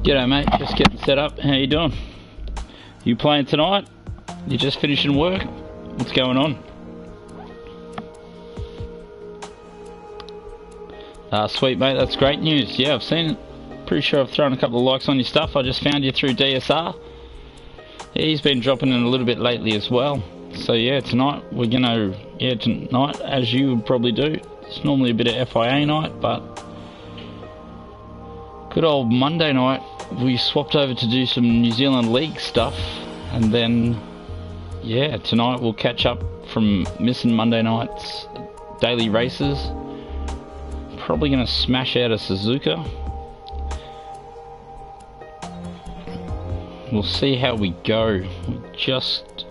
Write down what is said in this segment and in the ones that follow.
G'day mate, just getting set up. How you doing? You playing tonight? You just finishing work? What's going on? Sweet mate, that's great news. Yeah, I've seen it. Pretty sure I've thrown a couple of likes on your stuff. I just found you through DSR. Yeah, he's been dropping in a little bit lately as well. So yeah, tonight we're gonna, tonight, as you would probably do, it's normally a bit of FIA night, but good old Monday night, we swapped over to do some New Zealand League stuff, and then, yeah, tonight we'll catch up from missing Monday night's daily races. Probably gonna smash out a Suzuka. We'll see how we go. We just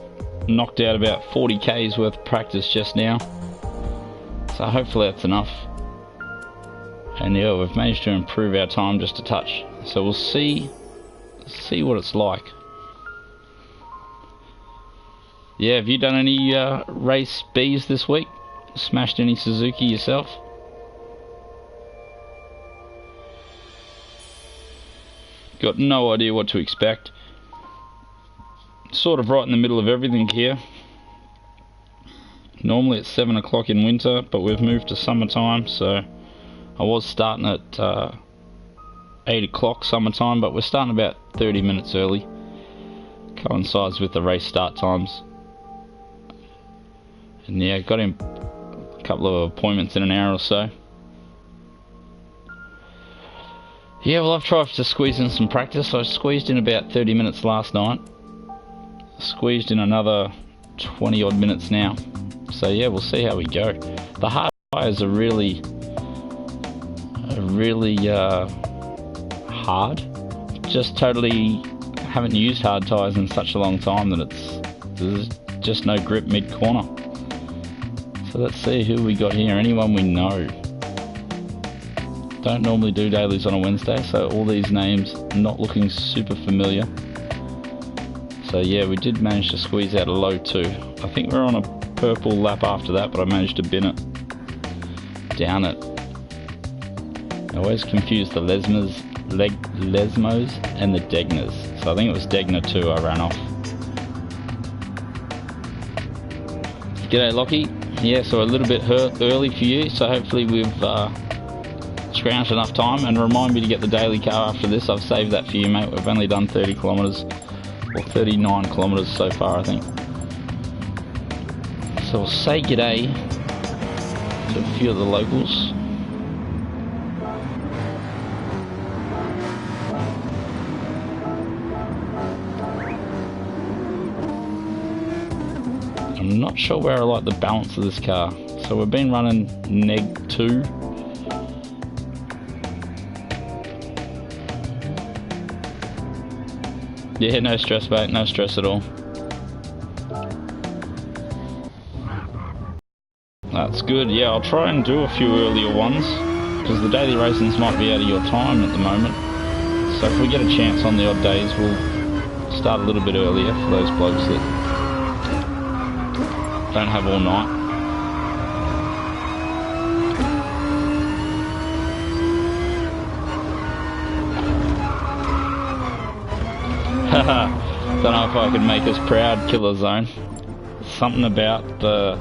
knocked out about 40 Ks worth of practice just now, so hopefully that's enough. And yeah, we've managed to improve our time just a touch, so we'll see what it's like. Yeah, have you done any race Bs this week? Smashed any Suzuki yourself? Got no idea what to expect. Sort of right in the middle of everything here. Normally it's 7 o'clock in winter, but we've moved to summertime, so I was starting at 8 o'clock summertime, but we're starting about 30 minutes early. Coincides with the race start times. And yeah, got him a couple of appointments in an hour or so. Yeah, well, I've tried to squeeze in some practice. I squeezed in about 30 minutes last night. Squeezed in another 20 odd minutes now. So yeah, we'll see how we go. The hard tires are really hard. Just totally haven't used hard tires in such a long time that there's just no grip mid corner. So let's see who we got here. Anyone we know. Don't normally do dailies on a Wednesday, so all these names not looking super familiar. So yeah, we did manage to squeeze out a low 2. I think we're on a purple lap after that, but I managed to bin it down it. I always confuse the Lesmos and the Degnas. So I think it was Degna 2 I ran off. G'day Lockie. Yeah, so a little bit early for you, so hopefully we've scrounged enough time. And remind me to get the daily car after this. I've saved that for you, mate. We've only done 30 kilometres, or 39 kilometres so far, I think. So we'll say g'day to a few of the locals. I'm not sure where I like the balance of this car. So we've been running neg 2. Yeah, no stress mate, no stress at all. That's good. Yeah, I'll try and do a few earlier ones, because the daily racings might be out of your time at the moment. So if we get a chance on the odd days, we'll start a little bit earlier for those blokes that don't have all night. Don't know if I can make us proud, Killer Zone. Something about the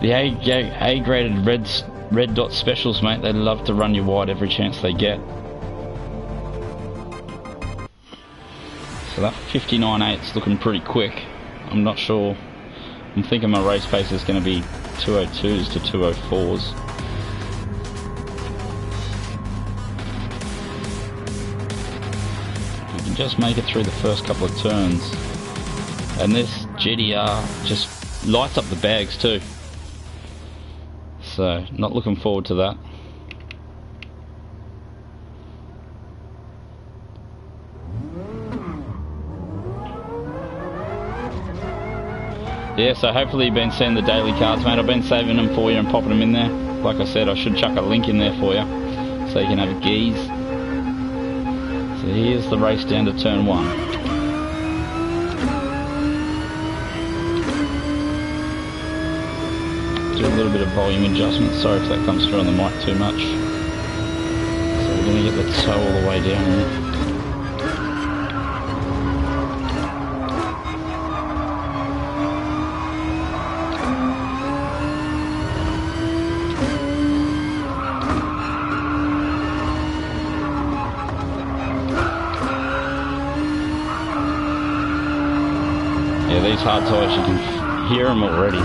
A-graded red dot specials, mate. They love to run you wide every chance they get. So that 59.8's looking pretty quick. I'm not sure. I'm thinking my race pace is going to be 202s to 204s. We can just make it through the first couple of turns. And this GDR just lights up the bags too. So, not looking forward to that. Yeah, so hopefully you've been seeing the daily cards, mate. I've been saving them for you and popping them in there. Like I said, I should chuck a link in there for you, so you can have a geeze. So here's the race down to turn 1. Do a little bit of volume adjustment. Sorry if that comes through on the mic too much. So we're going going to get the toe all the way down here. Yeah, these hard tyres, you can hear them already.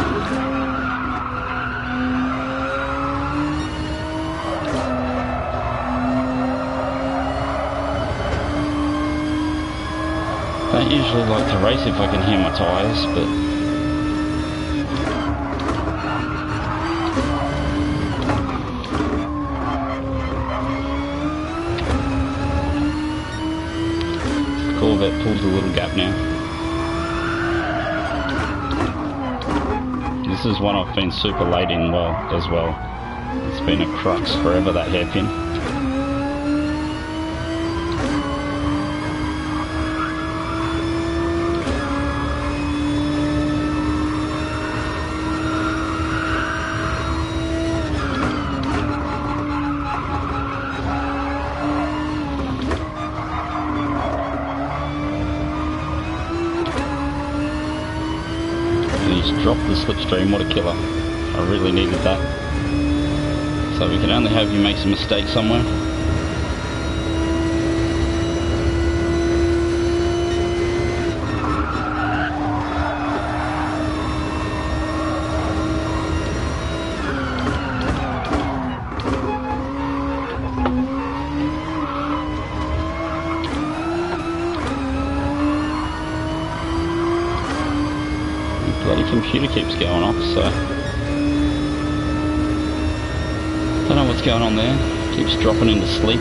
I don't usually like to race if I can hear my tyres, but the Corvette pulls a little gap now. This is one I've been super late in as well. It's been a crux forever, that hairpin. Drop the slipstream, what a killer. I really needed that. So we can only hope he makes a mistake somewhere. Bloody computer keeps going off, so don't know what's going on there. Keeps dropping into sleep.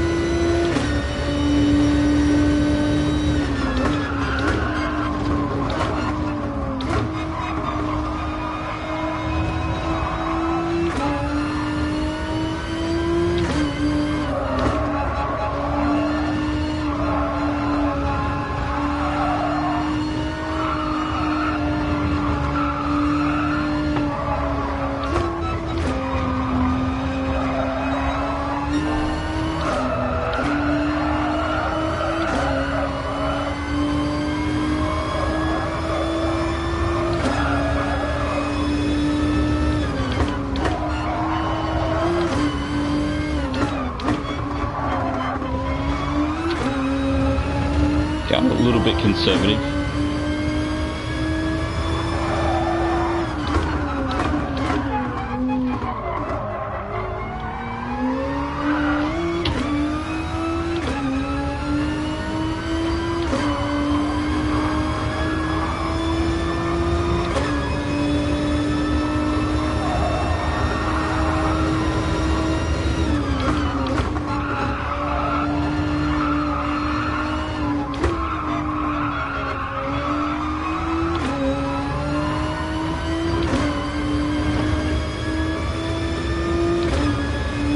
Going a little bit conservative.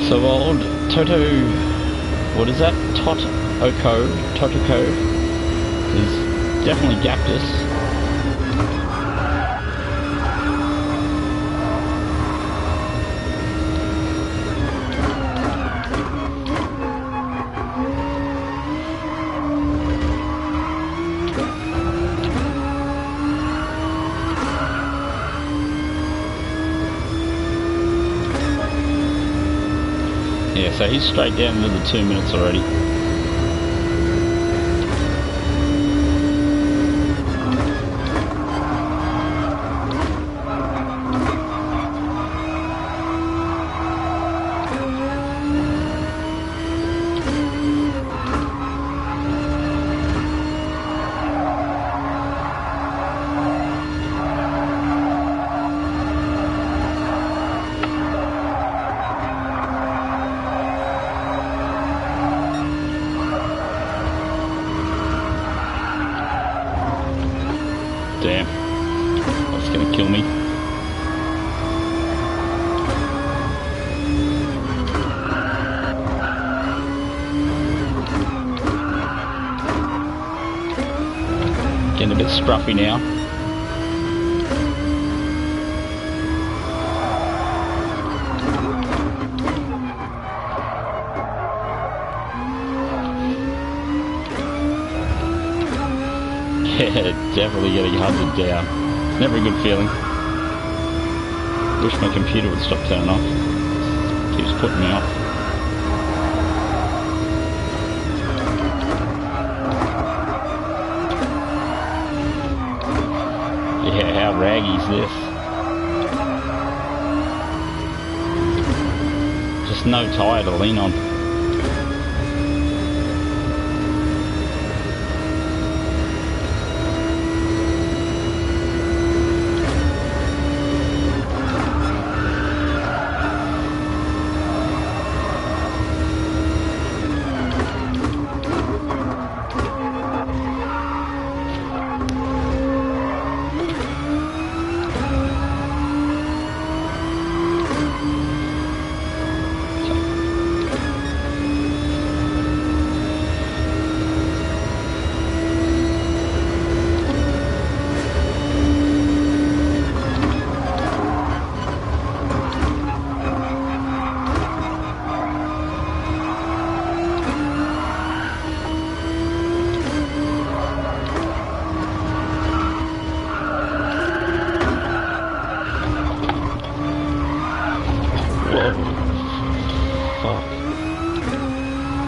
So old Toto, what is that? Totoko is definitely gapped us. Yeah, so he's straight down into the 2 minutes already. Damn, that's gonna kill me. Getting a bit scruffy now. Yeah, definitely getting hunted down. It's never a good feeling. Wish my computer would stop turning off. Keeps putting me off. Yeah, how raggy is this? Just no tyre to lean on.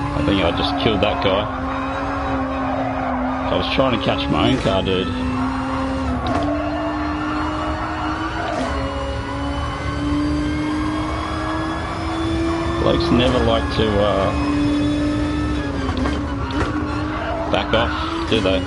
I think I just killed that guy. I was trying to catch my own car, dude. Blokes never like to back off, do they?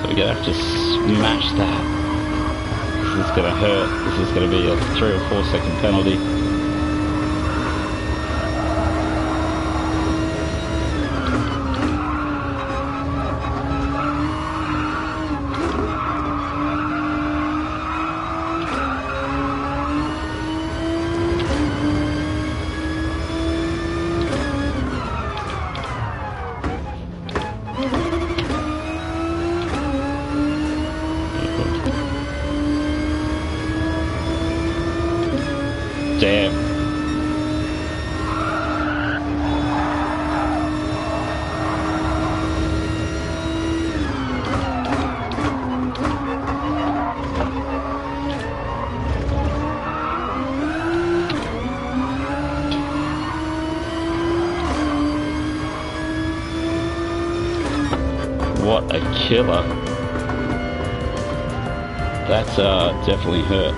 We're gonna have to smash that. This is gonna hurt. This is gonna be a 3 or 4 second penalty. Damn. What a killer. That's definitely hurt.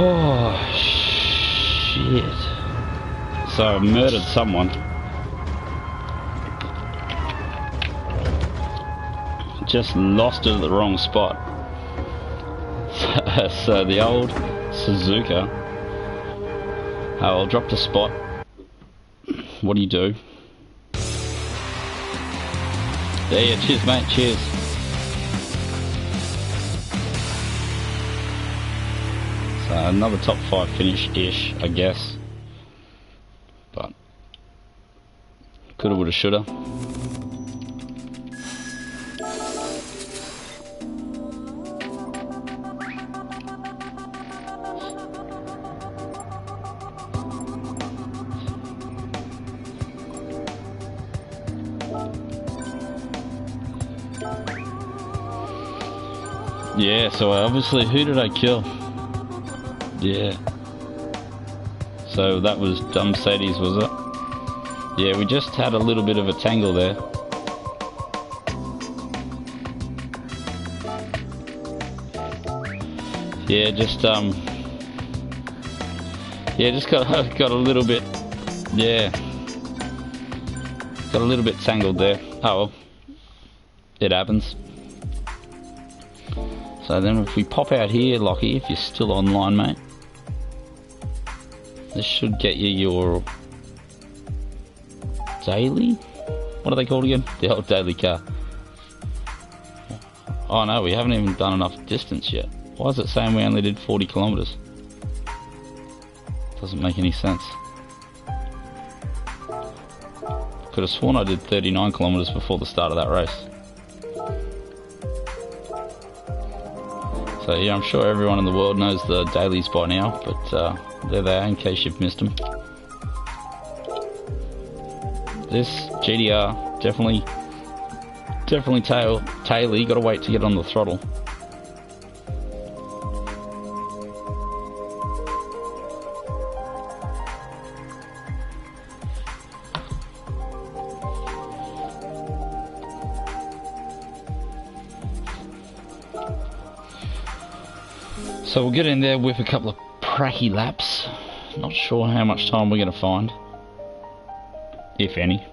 Oh, shit. So I murdered someone. Just lost it at the wrong spot. So the old Suzuka. I'll drop the spot. What do you do? Yeah, cheers mate, cheers. Another top 5 finish-ish, I guess. But coulda, woulda, shoulda. Yeah, so obviously, who did I kill? Yeah. So that was Mercedes, was it? Yeah, we just had a little bit of a tangle there. Yeah, just got a little bit, yeah, got a little bit tangled there. Oh well, it happens. So then if we pop out here, Lockie, if you're still online, mate. This should get you your daily? What are they called again? The old daily car. Oh no, we haven't even done enough distance yet. Why is it saying we only did 40 kilometers? Doesn't make any sense. could have sworn I did 39 kilometers before the start of that race. So yeah, I'm sure everyone in the world knows the dailies by now, but there they are in case you've missed them. This GDR definitely taily. You gotta wait to get on the throttle. So we'll get in there with a couple of pracky laps. Not sure how much time we're going to find, if any.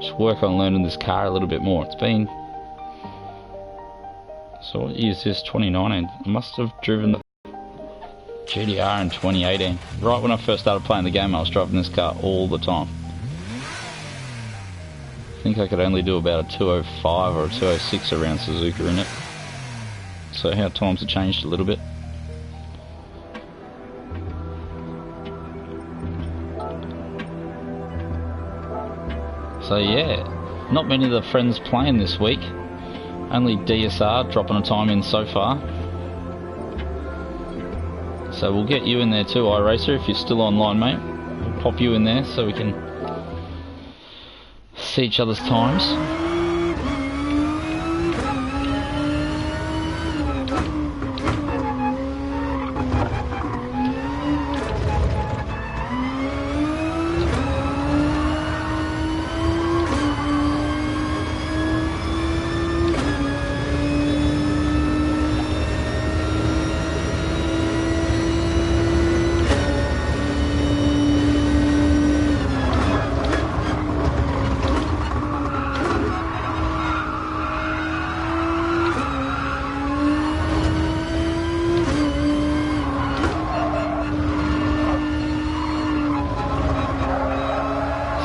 Just work on learning this car a little bit more. It's been... So what year is this? 2019. I must have driven the GDR in 2018. Right when I first started playing the game, I was driving this car all the time. I think I could only do about a 205 or a 206 around Suzuka in it. So how times have changed a little bit. So yeah, not many of the friends playing this week. Only DSR dropping a time in so far. So we'll get you in there too, iRacer, if you're still online, mate. We'll pop you in there so we can see each other's times.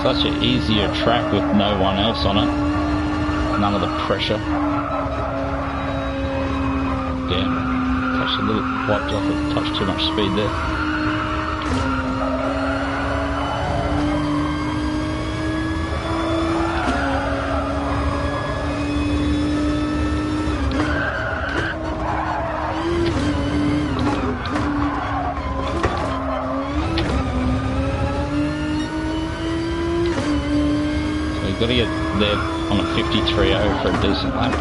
Such an easier track with no one else on it. None of the pressure. Damn. Touched a little, wiped off it, touched too much speed there. Got to get there on a 53.0 for a decent lap.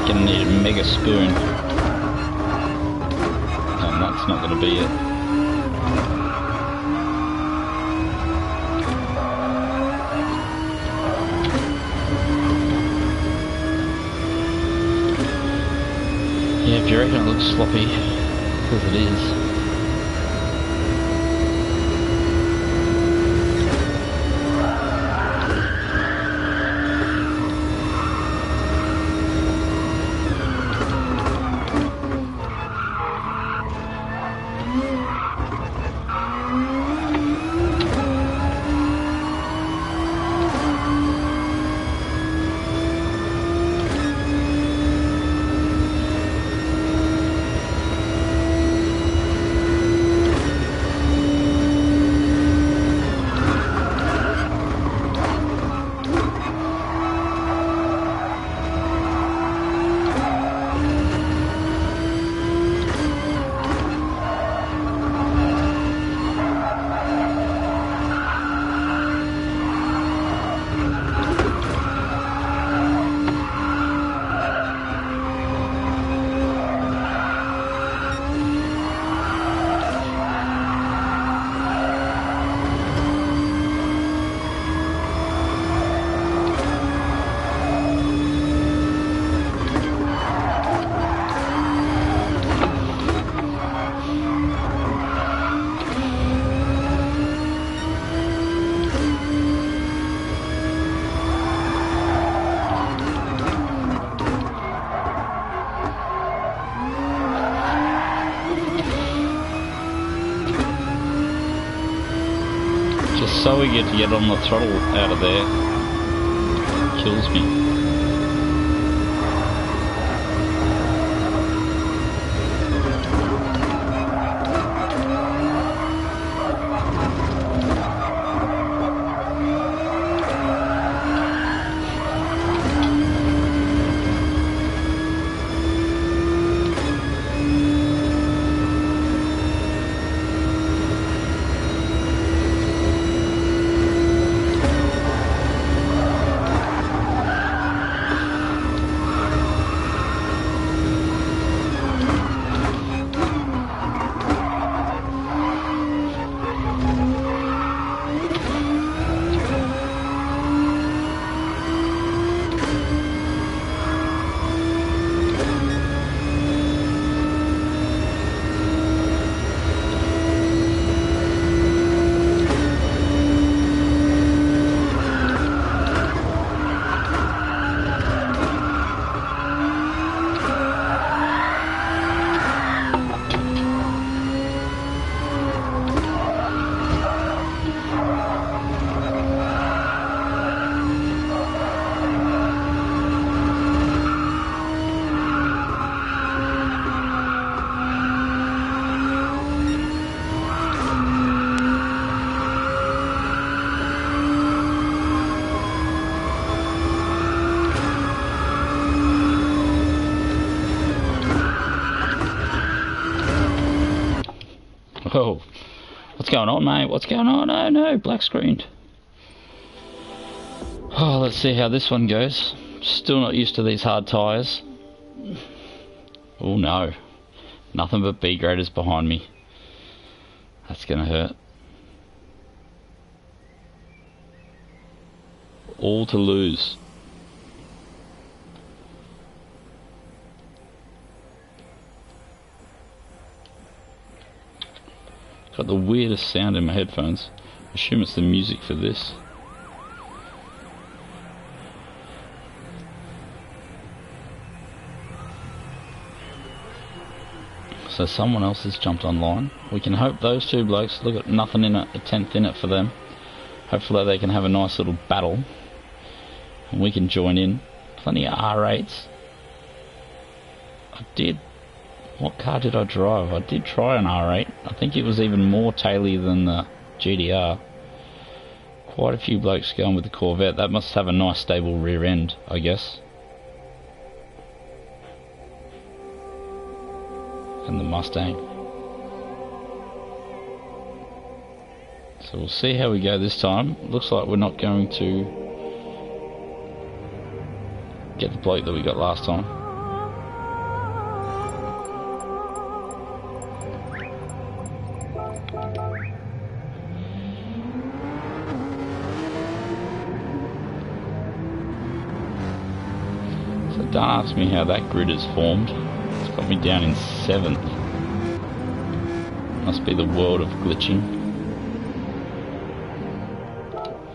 Gonna need a mega spoon, and that's not gonna be it. Yeah, if you reckon it looks sloppy, because it is. so eager to get on the throttle out of there. It kills me. Oh, what's going on, mate? What's going on? Oh no, black screened. Oh, let's see how this one goes. Still not used to these hard tyres. Oh no, nothing but B graders behind me. That's gonna hurt. All to lose. Got the weirdest sound in my headphones. I assume it's the music for this. So someone else has jumped online. We can hope those two blokes, look at nothing in it, a tenth in it for them. Hopefully they can have a nice little battle. And we can join in. Plenty of R8s. What car did I drive? I did try an R8. I think it was even more taily than the GDR. Quite a few blokes going with the Corvette. That must have a nice stable rear end, I guess. And the Mustang. So we'll see how we go this time. Looks like we're not going to get the bloke that we got last time. Don't ask me how that grid is formed. It's got me down in 7th. Must be the world of glitching.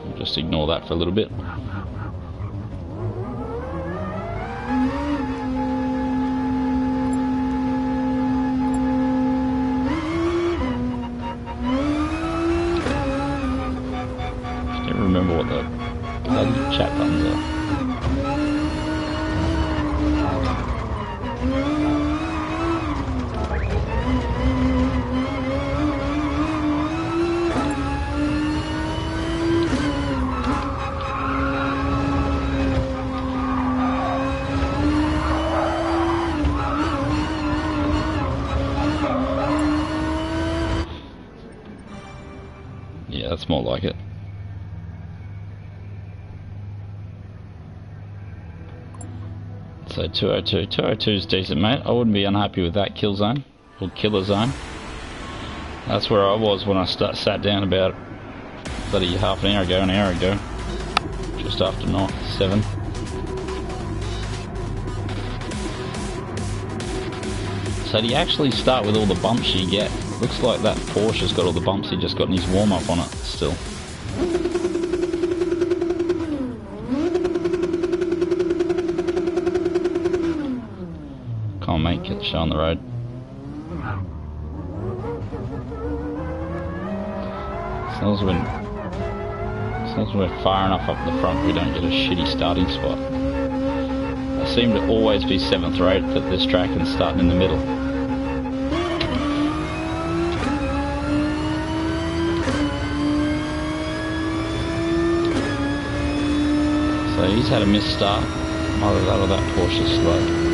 We'll just ignore that for a little bit. I can't remember what the bloody chat buttons are. Yeah, that's more like it. So 202. 202 is decent, mate. I wouldn't be unhappy with that kill zone. Or killer zone. That's where I was when I sat down about bloody half an hour ago. Just after 7. So do you actually start with all the bumps you get? Looks like that Porsche's got all the bumps he just got in his warm-up on it still. Come on mate, get the show on the road. Smells when long as we're far enough up the front we don't get a shitty starting spot. I seem to always be 7th or 8th at this track and starting in the middle. So he's had a missed start. Either that or that Porsche's slow.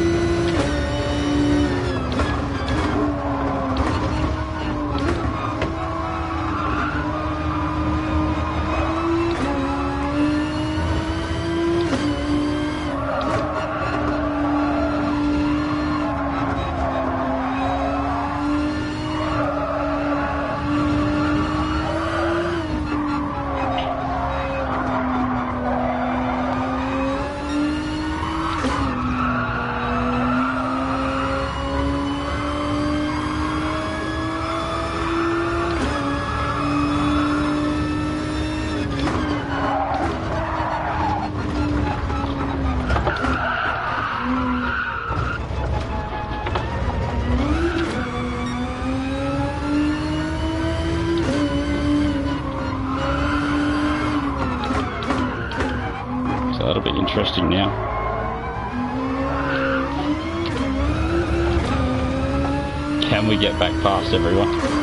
That'll be interesting now. Can we get back past everyone?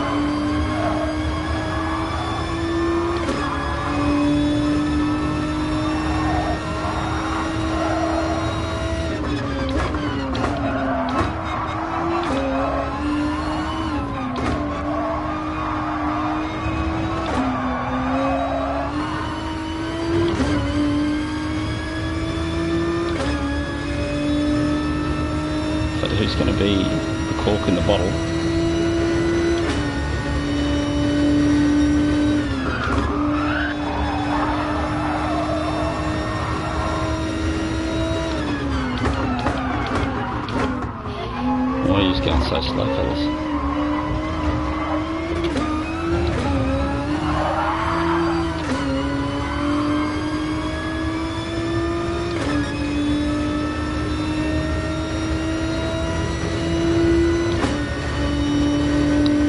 Who's going to be the cork in the bottle? Why are you just going so slow, fellas?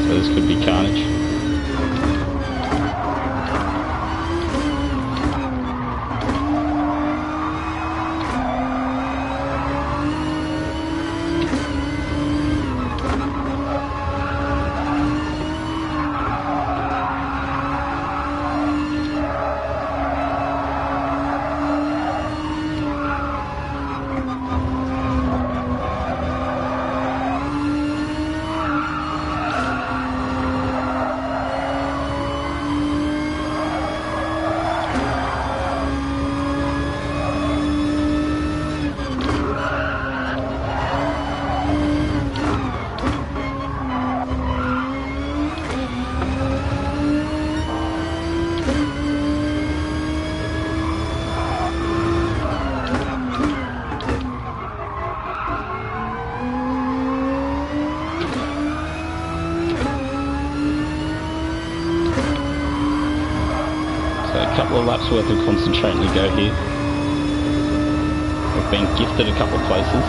This could be carnage. A couple of laps worth of concentrating to go here. We've been gifted a couple of places.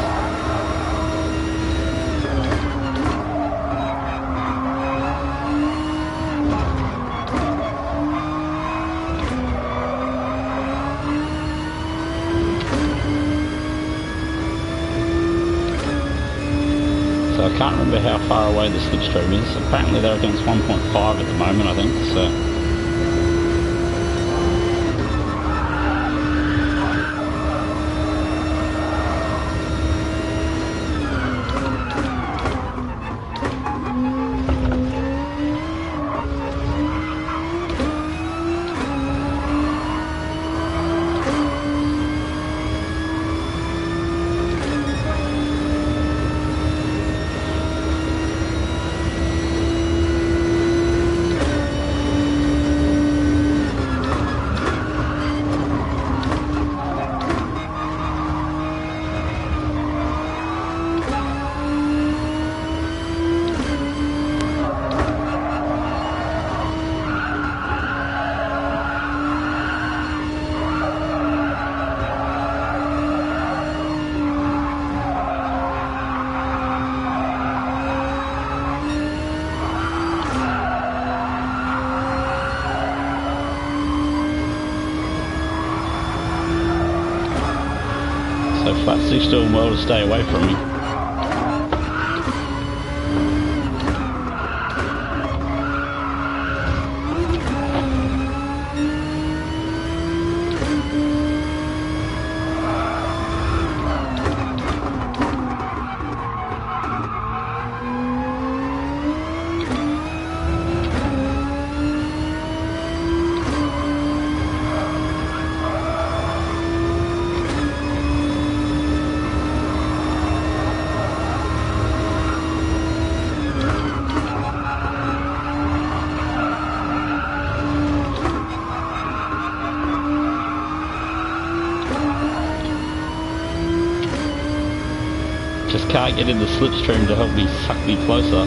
So I can't remember how far away the slipstream is. Apparently they're against 1.5 at the moment, I think. So. flat stick's doing well to stay away from me. Just can't get in the slipstream to help me suck me closer.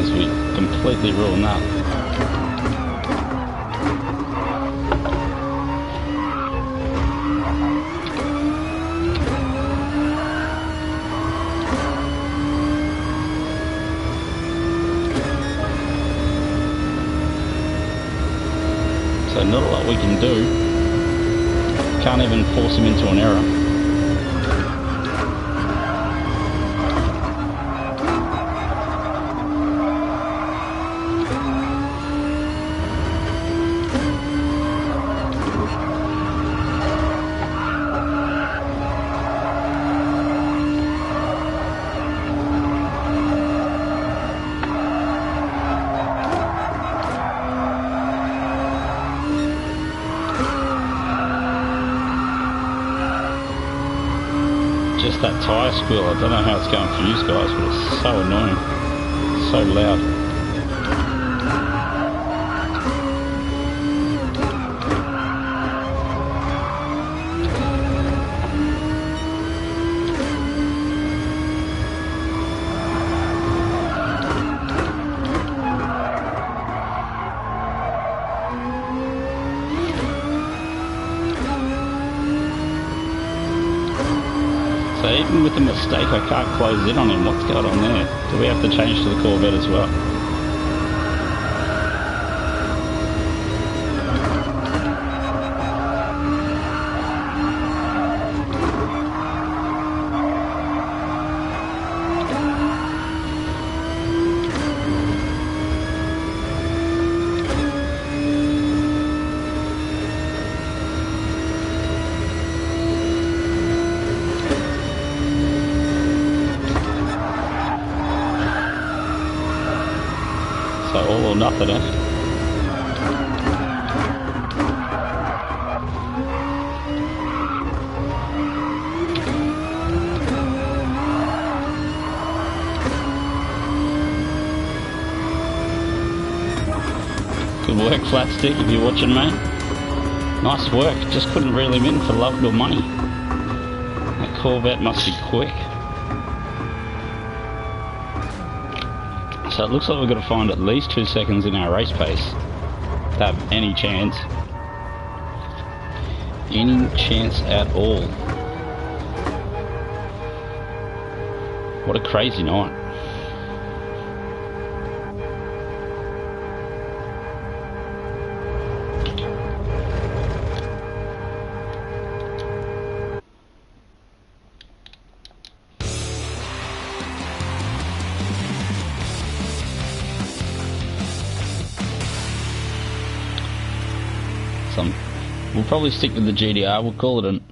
As we completely ruin that. So not a lot we can do. Can't even force him into an error. Just that tyre squeal, I don't know how it's going for you guys, but it's so annoying, so loud. So even with the mistake, I can't close in on him. What's going on there? Do we have to change to the Corvette as well? So all or nothing, eh? Good work, Flat Stick, if you're watching, mate. Nice work, just couldn't reel him in for love nor money. That Corvette must be quick. So it looks like we've got to find at least 2 seconds in our race pace to have any chance. Any chance at all. What a crazy night. We'll probably stick with the GDR. We'll call it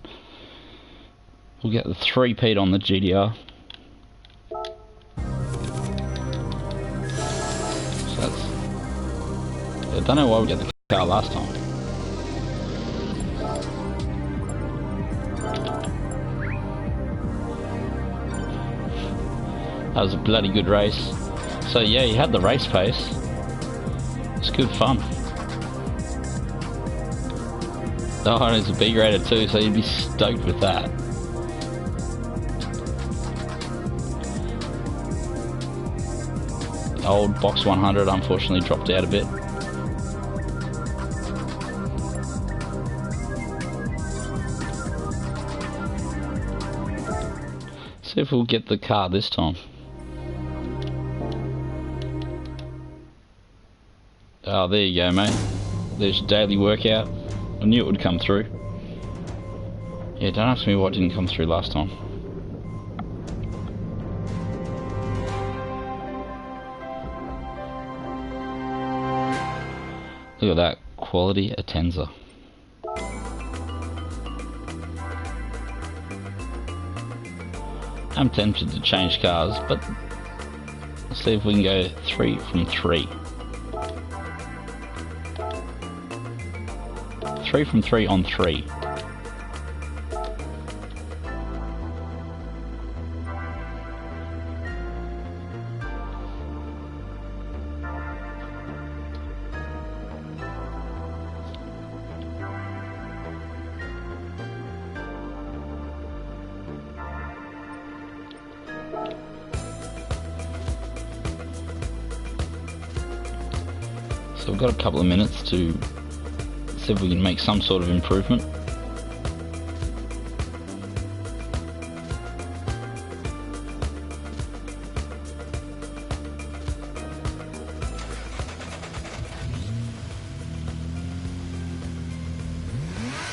we'll get the 3-peat on the GDR. So that's, I don't know why we got the car last time. That was a bloody good race. So yeah, you had the race pace. It's good fun. Oh, and it's a B grader too, so you'd be stoked with that. Old box 100 unfortunately dropped out a bit. See if we'll get the car this time. Oh, there you go, mate. There's your daily workout. I knew it would come through. Yeah, don't ask me what didn't come through last time. Look at that. Quality Atenza. I'm tempted to change cars, but let's see if we can go 3 from 3. 3 from 3 on 3. So we've got a couple of minutes to see if we can make some sort of improvement.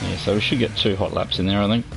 Yeah, so we should get 2 hot laps in there, I think.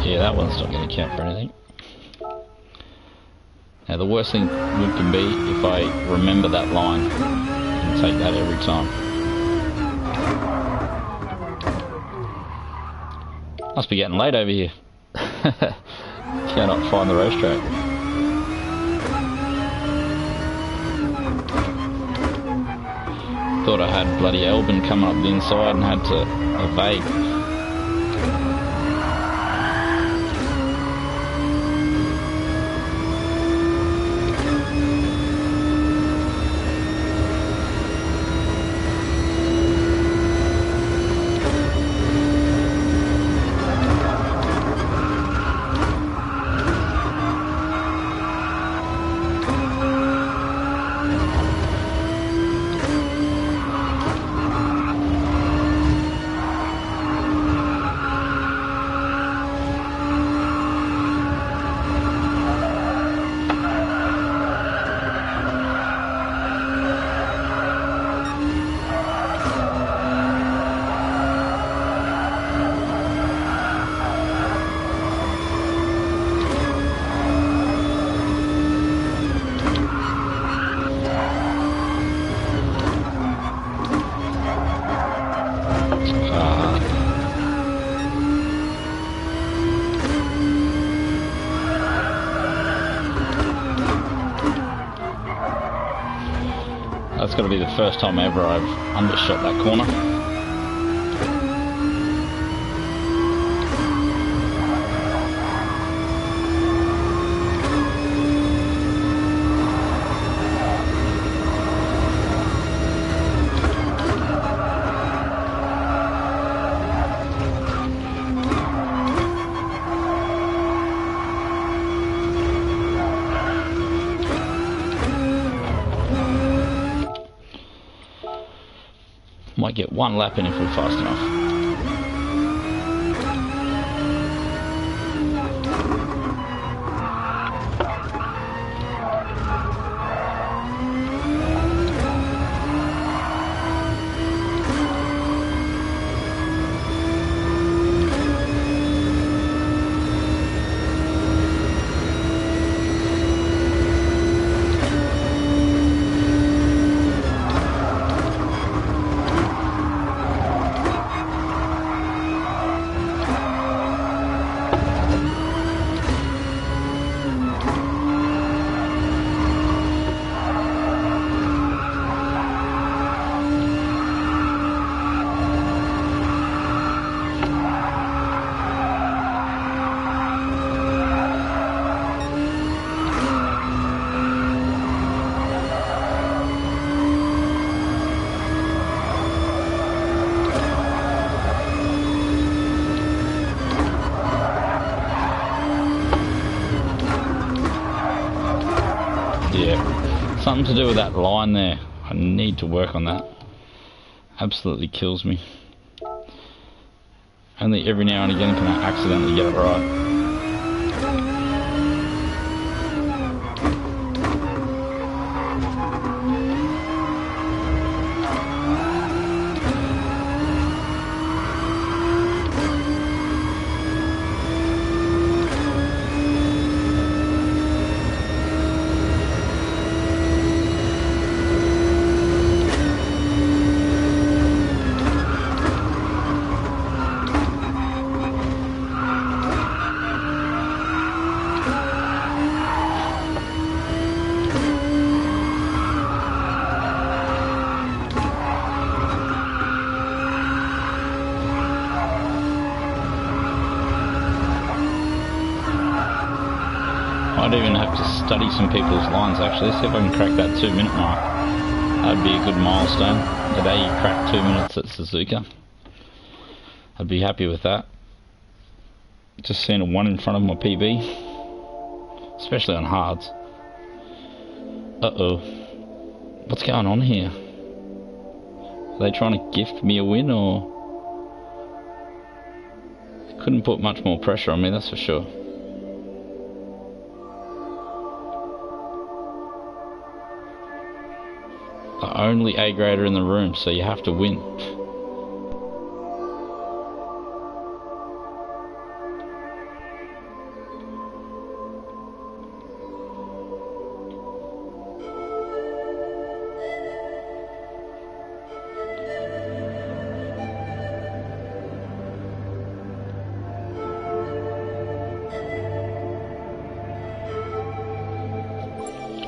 Yeah, that one's not going to count for anything. Now the worst thing could be if I remember that line and take that every time. Must be getting late over here. Cannot find the racetrack. Thought I had bloody Albin coming up the inside and had to evade. That's got to be the first time ever I've undershot that corner. Might get 1 lap in if we're fast enough. Yeah, something to do with that line there. I need to work on that. Absolutely kills me. Only every now and again can I accidentally get it right. Might even have to study some people's lines actually, see if I can crack that 2-minute mark. That'd be a good milestone. Today you cracked 2 minutes at Suzuka. I'd be happy with that. Just seeing a 1 in front of my PB. Especially on hards. Uh-oh. What's going on here? Are they trying to gift me a win or... Couldn't put much more pressure on me, that's for sure. The only A grader in the room, so you have to win.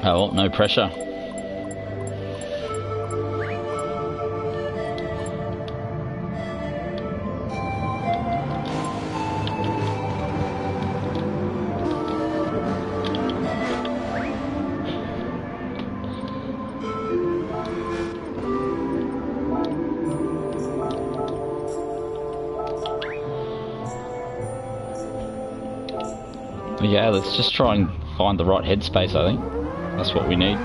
Oh, no pressure. Yeah, let's just try and find the right headspace, I think. That's what we need.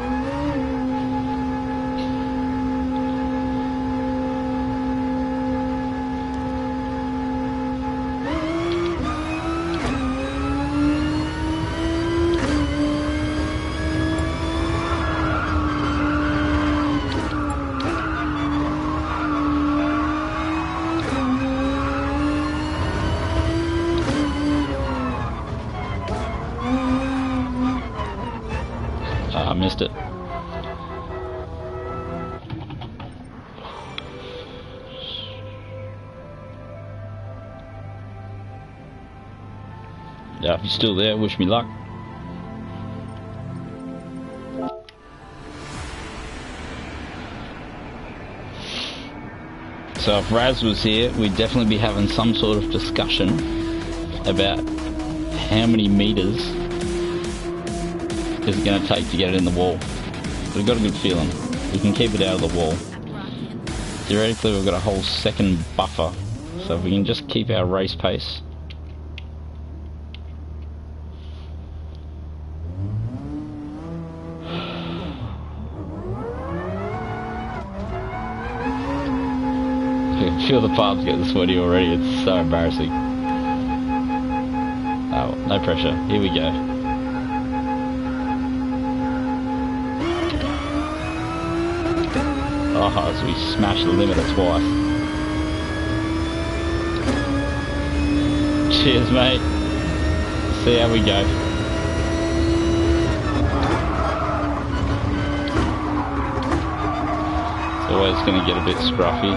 I missed it. Yeah, if you're still there, wish me luck. So if Raz was here, we'd definitely be having some sort of discussion about how many meters is it going to take to get it in the wall. We've got a good feeling. We can keep it out of the wall. Theoretically, we've got a whole second buffer. So if we can just keep our race pace. I can feel the palms getting sweaty already. It's so embarrassing. Oh, no pressure. Here we go. Oh, so we smashed the limiter twice. Cheers, mate. See how we go. It's always going to get a bit scruffy.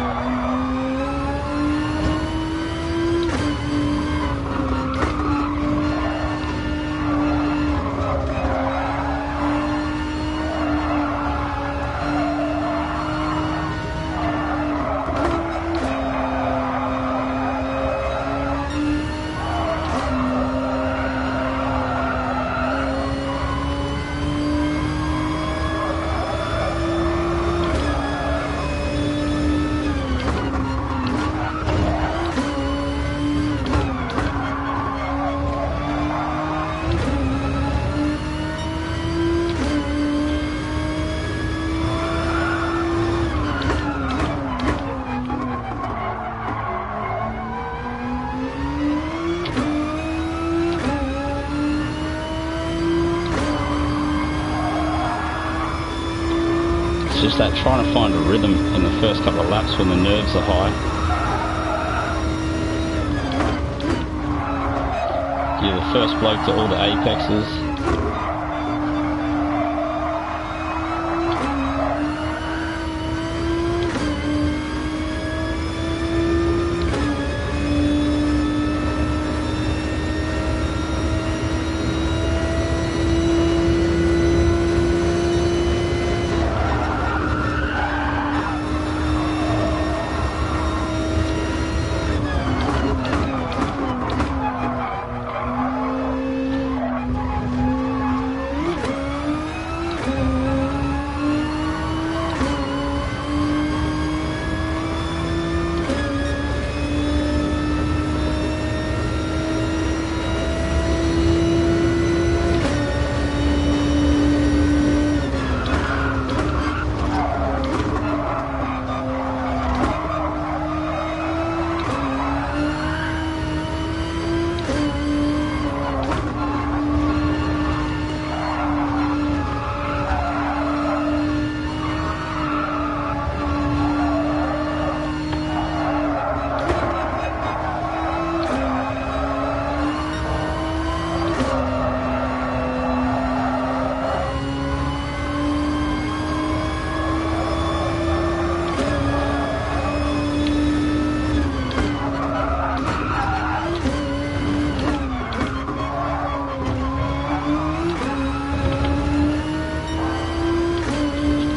It's just that trying to find a rhythm in the first couple of laps when the nerves are high. You're the first bloke to all the apexes.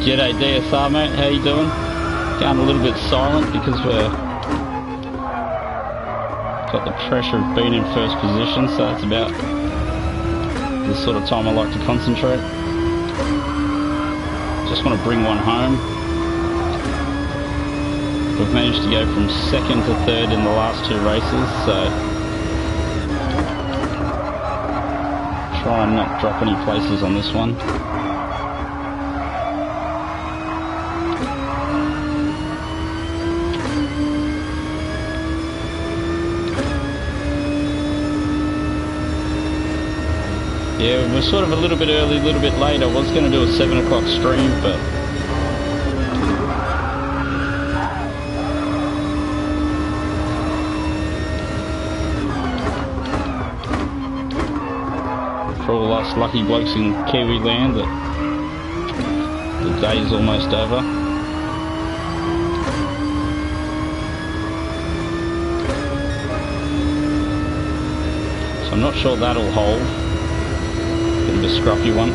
G'day DSR mate, how you doing? Going a little bit silent because we're got the pressure of being in first position, so that's about the sort of time I like to concentrate. Just want to bring one home. We've managed to go from second to third in the last two races, so try and not drop any places on this one. Yeah, we're sort of a little bit early, a little bit late. I was going to do a 7 o'clock stream, but for all us lucky blokes in Kiwi land, the day is almost over. So I'm not sure that'll hold. Bit of a scruffy one.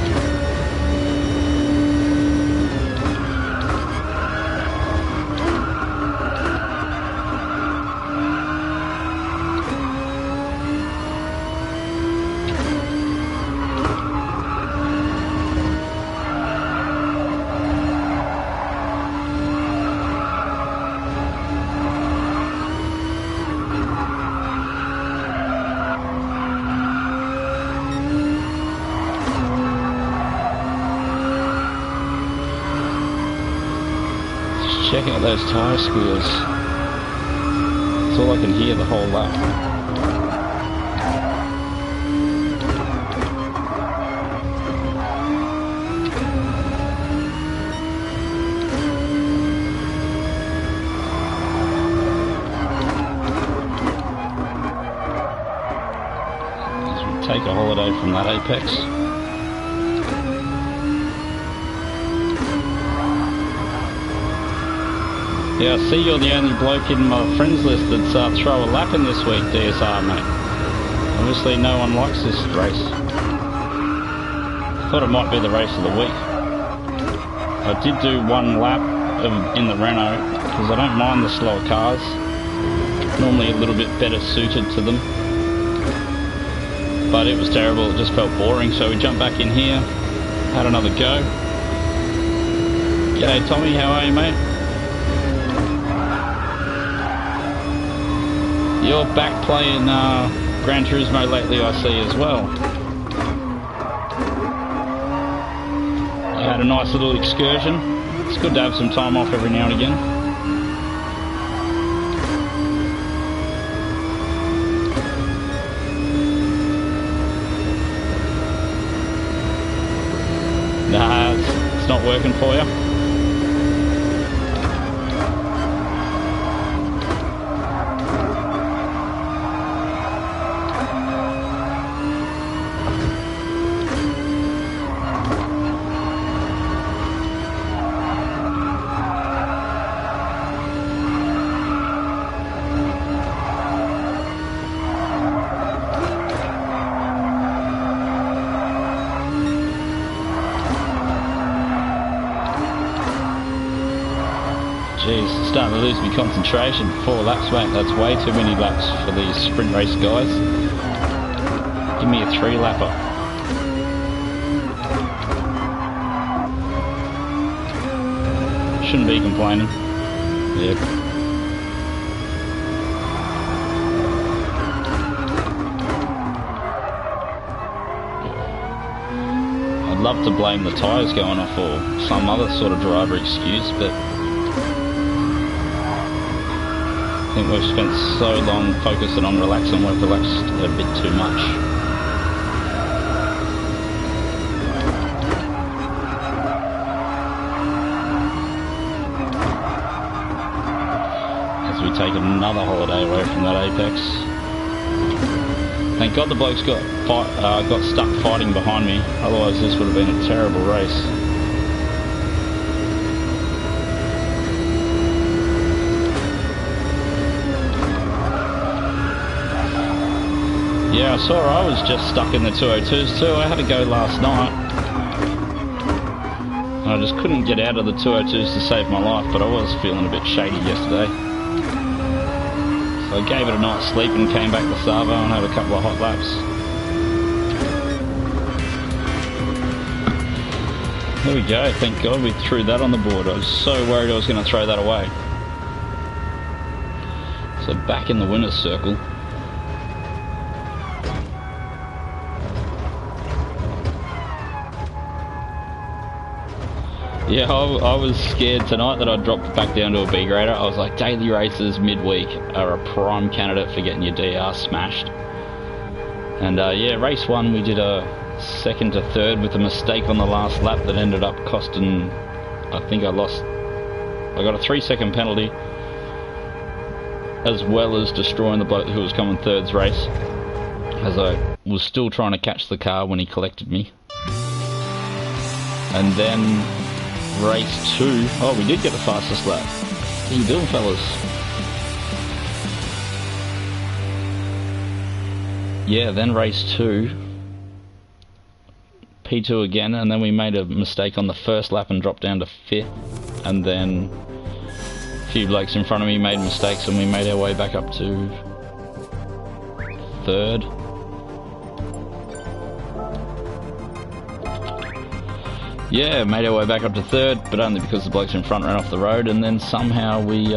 Check out those tyre squeals. That's all I can hear the whole lap. As we take a holiday from that apex. Yeah, I see you're the only bloke in my friends list that's throw a lap in this week, DSR mate. Obviously no one likes this race. Thought it might be the race of the week. I did do one lap in the Renault, because I don't mind the slower cars. Normally a little bit better suited to them. But it was terrible, it just felt boring, so we jumped back in here, had another go. G'day Tommy, how are you mate? You're back playing Gran Turismo lately, I see as well. You had a nice little excursion. It's good to have some time off every now and again. Nah, it's not working for you. Jeez, starting to lose my concentration. 4 laps, mate. That's way too many laps for these sprint race guys. Give me a 3-lapper. Shouldn't be complaining. Yep. I'd love to blame the tyres going off or some other sort of driver excuse, but I think we've spent so long focusing on relaxing, we've relaxed a bit too much. As we take another holiday away from that apex. Thank God the blokes got stuck fighting behind me, otherwise this would have been a terrible race. Yeah, I saw I was just stuck in the 202s too. I had to go last night. And I just couldn't get out of the 202s to save my life, but I was feeling a bit shady yesterday. So I gave it a night's sleep and came back to Savo and had a couple of hot laps. There we go, thank God we threw that on the board. I was so worried I was going to throw that away. So back in the winner's circle. Yeah, I was scared tonight that I'd dropped back down to a B grader. I was like, daily races midweek are a prime candidate for getting your DR smashed. And yeah, race 1 we did a 2nd to 3rd with a mistake on the last lap that ended up costing, I think I got a 3-second penalty, as well as destroying the bloke who was coming 3rd's race, as I was still trying to catch the car when he collected me. And then race 2, oh, we did get the fastest lap. How you doing, fellas? Yeah, then race 2, P2 again, and then we made a mistake on the first lap and dropped down to 5th, and then a few blokes in front of me made mistakes and we made our way back up to 3rd. Yeah, made our way back up to 3rd, but only because the blokes in front ran off the road, and then somehow we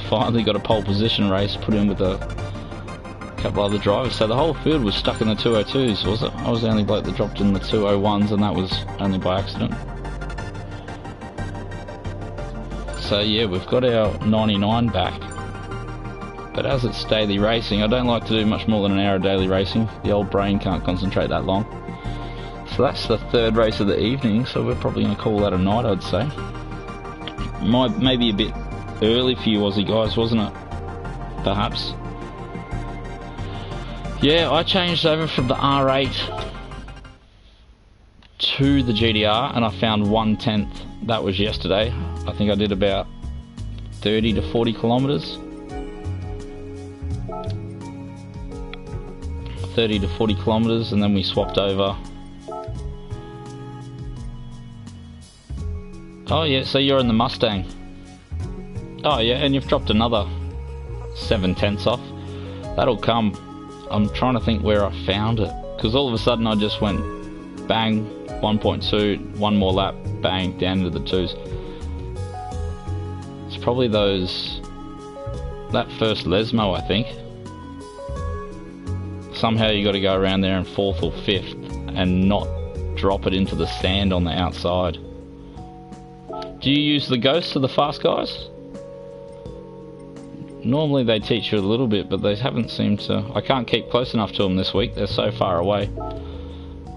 finally got a pole position race put in with a couple other drivers. So the whole field was stuck in the 202s, was it? I was the only bloke that dropped in the 201s, and that was only by accident. So yeah, we've got our 99 back. But as it's daily racing, I don't like to do much more than an hour of daily racing. The old brain can't concentrate that long. So that's the 3rd race of the evening, so we're probably going to call that a night, I'd say. Maybe a bit early for you Aussie guys, wasn't it? Perhaps. Yeah, I changed over from the R8 to the GDR, and I found 1/10. That was yesterday. I think I did about 30 to 40 kilometres. 30 to 40 kilometres, and then we swapped over. Oh yeah, so you're in the Mustang. Oh yeah, and you've dropped another 7/10 off. That'll come. I'm trying to think where I found it, because all of a sudden I just went bang, 1.2, one more lap, bang, down into the 2s. It's probably that first Lesmo, I think. Somehow you got to go around there in 4th or 5th and not drop it into the sand on the outside. Do you use the ghosts of the fast guys? Normally they teach you a little bit, but they haven't seemed to. I can't keep close enough to them this week, they're so far away.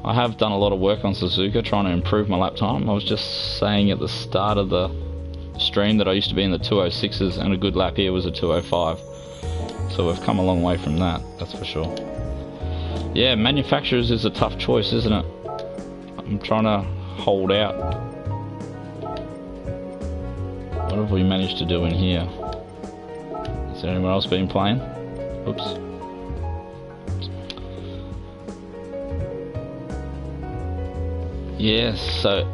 I have done a lot of work on Suzuka trying to improve my lap time. I was just saying at the start of the stream that I used to be in the 206s, and a good lap here was a 205. So we've come a long way from that, that's for sure. Yeah, manufacturers is a tough choice, isn't it? I'm trying to hold out. What have we managed to do in here? Has anyone else been playing? Oops. Yeah, so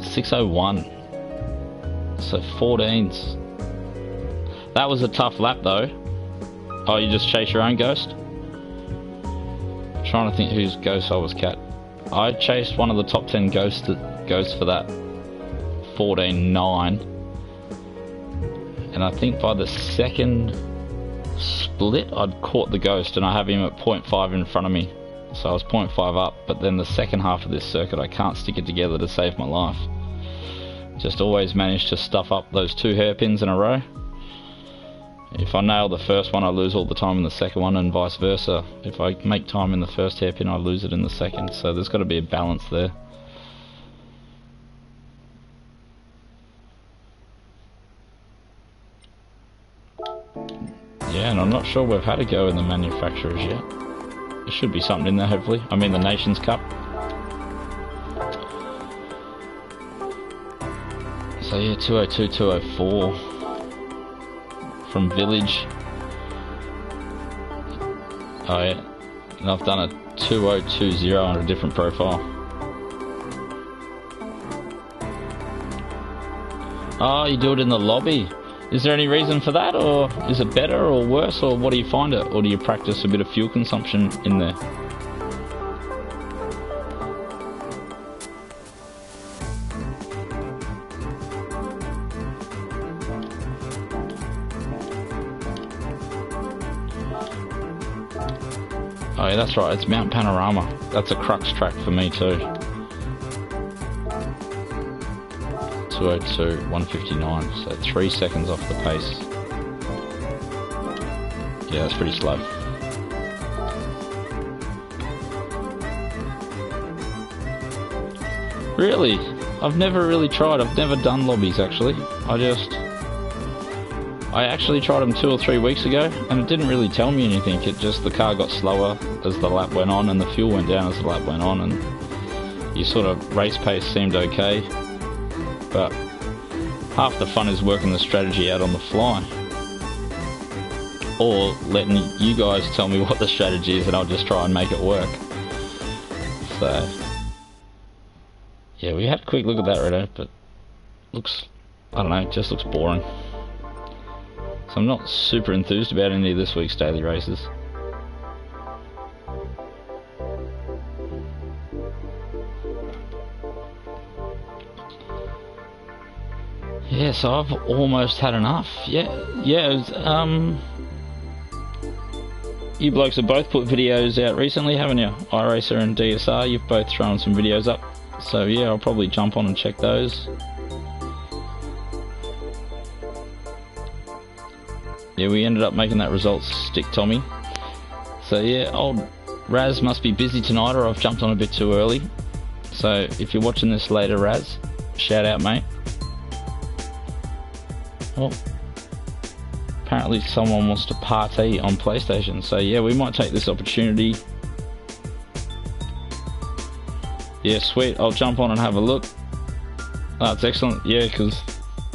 601. so 14s. That was a tough lap though. Oh, you just chase your own ghost? I'm trying to think whose ghost I was cat. I chased one of the top 10 ghosts that goes for that 14.9. And I think by the second split I'd caught the ghost, and I have him at 0.5 in front of me. So I was 0.5 up, but then the second half of this circuit I can't stick it together to save my life. Just always manage to stuff up those 2 hairpins in a row. If I nail the first one I lose all the time in the second one, and vice versa. If I make time in the first hairpin I lose it in the second, so there's got to be a balance there. Yeah, and I'm not sure we've had a go in the manufacturers yet. There should be something in there hopefully. I mean the Nations Cup. So yeah, 202, 204 from Village. Oh yeah, and I've done a 2020 on a different profile. Oh, you do it in the lobby. Is there any reason for that, or is it better or worse, or what do you find it? Or do you practice a bit of fuel consumption in there? Oh yeah, that's right, it's Mount Panorama. That's a crux track for me too. 202, 159, so 3 seconds off the pace. Yeah, that's pretty slow. Really? I've never really tried. I've never done lobbies actually. I actually tried them 2 or 3 weeks ago, and it didn't really tell me anything. It just, the car got slower as the lap went on, and the fuel went down as the lap went on, and your sort of race pace seemed okay. But half the fun is working the strategy out on the fly, or letting you guys tell me what the strategy is and I'll just try and make it work. So yeah, we had a quick look at that right now, but looks, I don't know, it just looks boring. So I'm not super enthused about any of this week's daily races. Yeah, so I've almost had enough. Yeah, it was, you blokes have both put videos out recently, haven't you? iRacer and DSR, you've both thrown some videos up. So yeah, I'll probably jump on and check those. Yeah, we ended up making that results stick, Tommy. So yeah, old Raz must be busy tonight, or I've jumped on a bit too early. So if you're watching this later, Raz, shout out, mate. Well, apparently someone wants to party on PlayStation, so yeah, we might take this opportunity. Yeah, sweet, I'll jump on and have a look. That's excellent, yeah, because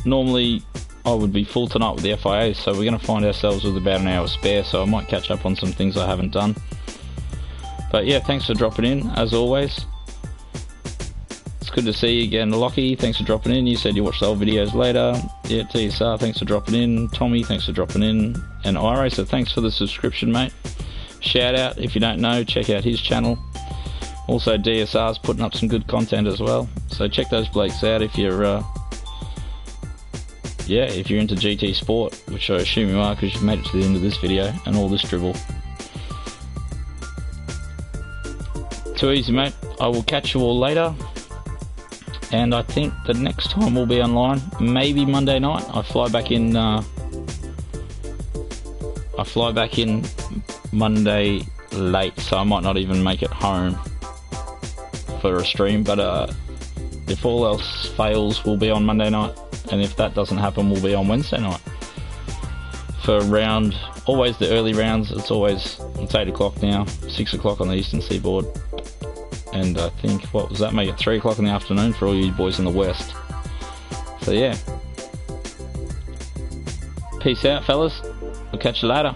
normally I would be full tonight with the FIA, so we're going to find ourselves with about an hour spare, so I might catch up on some things I haven't done. But yeah, thanks for dropping in, as always. Good to see you again, Lockie, thanks for dropping in. You said you watched the old videos later. Yeah, TSR, thanks for dropping in. Tommy, thanks for dropping in. And iRacer, thanks for the subscription, mate. Shout out, if you don't know, check out his channel. Also, DSR's putting up some good content as well. So check those blokes out if you're, if you're into GT Sport, which I assume you are because you've made it to the end of this video and all this dribble. Too easy, mate. I will catch you all later. And I think the next time we'll be online, maybe Monday night. I fly back in Monday late, so I might not even make it home for a stream. But if all else fails, we'll be on Monday night, and if that doesn't happen, we'll be on Wednesday night for always the early rounds. It's 8 o'clock now, 6 o'clock on the eastern seaboard. And I think, what was that, make it 3 o'clock in the afternoon for all you boys in the west. So yeah, peace out fellas, we'll catch you later.